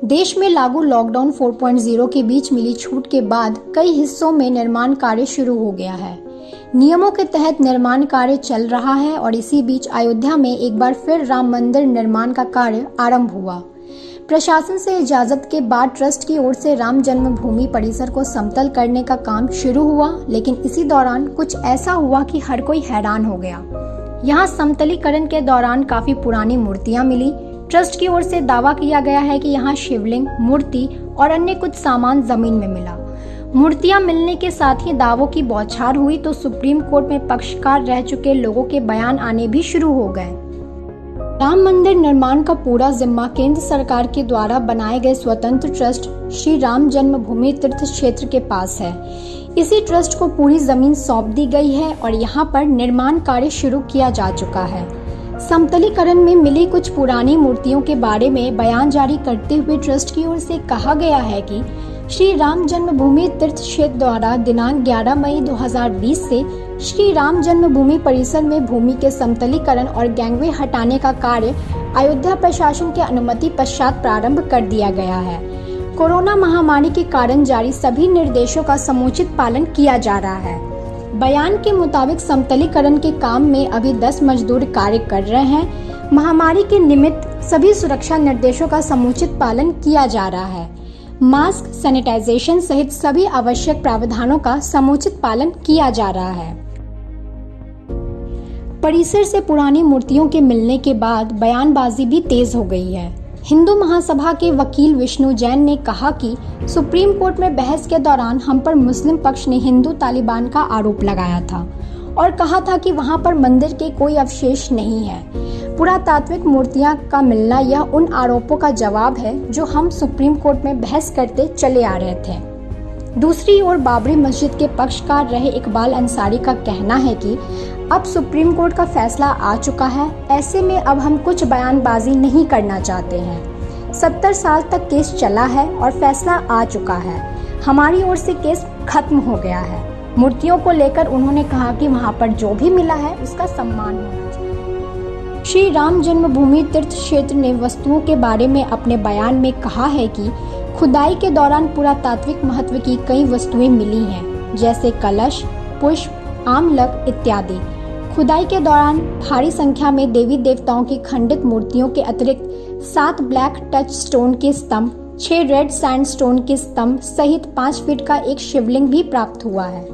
देश में लागू लॉकडाउन 4.0 के बीच मिली छूट के बाद कई हिस्सों में निर्माण कार्य शुरू हो गया है। नियमों के तहत निर्माण कार्य चल रहा है और इसी बीच अयोध्या में एक बार फिर राम मंदिर निर्माण का कार्य आरंभ हुआ। प्रशासन से इजाजत के बाद ट्रस्ट की ओर से राम जन्मभूमि परिसर को समतल करने का काम शुरू हुआ, लेकिन इसी दौरान कुछ ऐसा हुआ कि हर कोई हैरान हो गया। यहाँ समतलीकरण के दौरान काफी पुरानी मूर्तियां मिली। ट्रस्ट की ओर से दावा किया गया है कि यहाँ शिवलिंग, मूर्ति और अन्य कुछ सामान जमीन में मिला। मूर्तियां मिलने के साथ ही दावों की बौछार हुई तो सुप्रीम कोर्ट में पक्षकार रह चुके लोगों के बयान आने भी शुरू हो गए। राम मंदिर निर्माण का पूरा जिम्मा केंद्र सरकार के द्वारा बनाए गए स्वतंत्र ट्रस्ट श्री राम जन्मभूमि तीर्थ क्षेत्र के पास है। इसी ट्रस्ट को पूरी जमीन सौंप दी गई है और यहाँ पर निर्माण कार्य शुरू किया जा चुका है। समतलीकरण में मिली कुछ पुरानी मूर्तियों के बारे में बयान जारी करते हुए ट्रस्ट की ओर से कहा गया है कि श्री राम जन्मभूमि तीर्थ क्षेत्र द्वारा दिनांक 11 मई 2020 से श्री राम जन्मभूमि परिसर में भूमि के समतलीकरण और गैंगवे हटाने का कार्य अयोध्या प्रशासन की अनुमति पश्चात प्रारंभ कर दिया गया है। कोरोना महामारी के कारण जारी सभी निर्देशों का समुचित पालन किया जा रहा है। बयान के मुताबिक समतलीकरण के काम में अभी 10 मजदूर कार्य कर रहे हैं। महामारी के निमित्त सभी सुरक्षा निर्देशों का समुचित पालन किया जा रहा है। मास्क, सैनिटाइजेशन सहित सभी आवश्यक प्रावधानों का समुचित पालन किया जा रहा है। परिसर से पुरानी मूर्तियों के मिलने के बाद बयानबाजी भी तेज हो गई है। हिंदू महासभा के वकील विष्णु जैन ने कहा कि सुप्रीम कोर्ट में बहस के दौरान हम पर मुस्लिम पक्ष ने हिंदू तालिबान का आरोप लगाया था और कहा था कि वहां पर मंदिर के कोई अवशेष नहीं है। पुरातात्विक मूर्तियां का मिलना यह उन आरोपों का जवाब है जो हम सुप्रीम कोर्ट में बहस करते चले आ रहे थे। दूसरी ओर बाबरी मस्जिद के पक्षकार रहे इकबाल अंसारी का कहना है कि अब सुप्रीम कोर्ट का फैसला आ चुका है, ऐसे में अब हम कुछ बयानबाजी नहीं करना चाहते हैं। 70 साल तक केस चला है और फैसला आ चुका है। हमारी ओर से केस खत्म हो गया है। मूर्तियों को लेकर उन्होंने कहा कि वहां पर जो भी मिला है उसका सम्मान होना चाहिए। श्री राम जन्मभूमि तीर्थ क्षेत्र ने वस्तुओं के बारे में अपने बयान में कहा है कि खुदाई के दौरान पुरातात्विक महत्व की कई वस्तुएं मिली हैं, जैसे कलश, पुष्प, आमलक इत्यादि। खुदाई के दौरान भारी संख्या में देवी देवताओं की खंडित मूर्तियों के अतिरिक्त 7 ब्लैक टच स्टोन के स्तंभ, 6 रेड सैंड स्टोन के स्तंभ सहित 5 फीट का एक शिवलिंग भी प्राप्त हुआ है।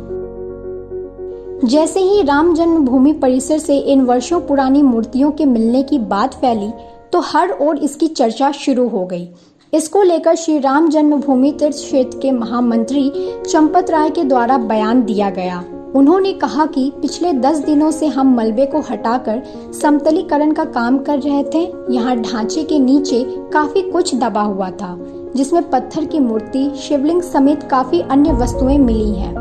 जैसे ही राम जन्मभूमि परिसर से इन वर्षों पुरानी मूर्तियों के मिलने की बात फैली तो हर ओर इसकी चर्चा शुरू हो गई। इसको लेकर श्री राम जन्मभूमि तीर्थ क्षेत्र के महामंत्री चंपत राय के द्वारा बयान दिया गया। उन्होंने कहा कि पिछले 10 दिनों से हम मलबे को हटाकर समतलीकरण का काम कर रहे थे। यहाँ ढांचे के नीचे काफी कुछ दबा हुआ था, जिसमें पत्थर की मूर्ति, शिवलिंग समेत काफी अन्य वस्तुएं मिली हैं।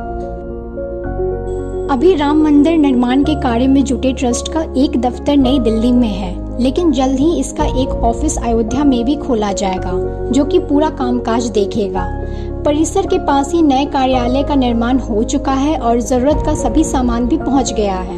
अभी राम मंदिर निर्माण के कार्य में जुटे ट्रस्ट का एक दफ्तर नई दिल्ली में है, लेकिन जल्द ही इसका एक ऑफिस अयोध्या में भी खोला जाएगा, जो कि पूरा कामकाज देखेगा। परिसर के पास ही नए कार्यालय का निर्माण हो चुका है और जरूरत का सभी सामान भी पहुंच गया है।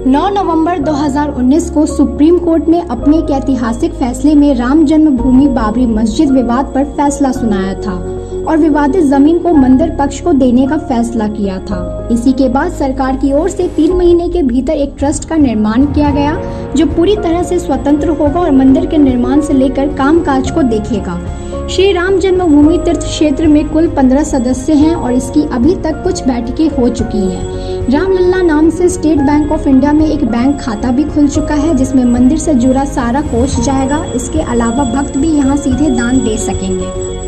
9 नवंबर 2019 को सुप्रीम कोर्ट ने अपने एक ऐतिहासिक फैसले में राम जन्मभूमि बाबरी मस्जिद विवाद पर फैसला सुनाया था और विवादित जमीन को मंदिर पक्ष को देने का फैसला किया था। इसी के बाद सरकार की ओर से 3 महीने के भीतर एक ट्रस्ट का निर्माण किया गया, जो पूरी तरह से स्वतंत्र होगा और मंदिर के निर्माण से लेकर कामकाज को देखेगा। श्री राम जन्मभूमि तीर्थ क्षेत्र में कुल 15 सदस्य हैं और इसकी अभी तक कुछ बैठकें हो चुकी हैं। रामलला नाम से स्टेट बैंक ऑफ इंडिया में एक बैंक खाता भी खुल चुका है, जिसमें मंदिर से जुड़ा सारा कोष जाएगा। इसके अलावा भक्त भी यहाँ सीधे दान दे सकेंगे।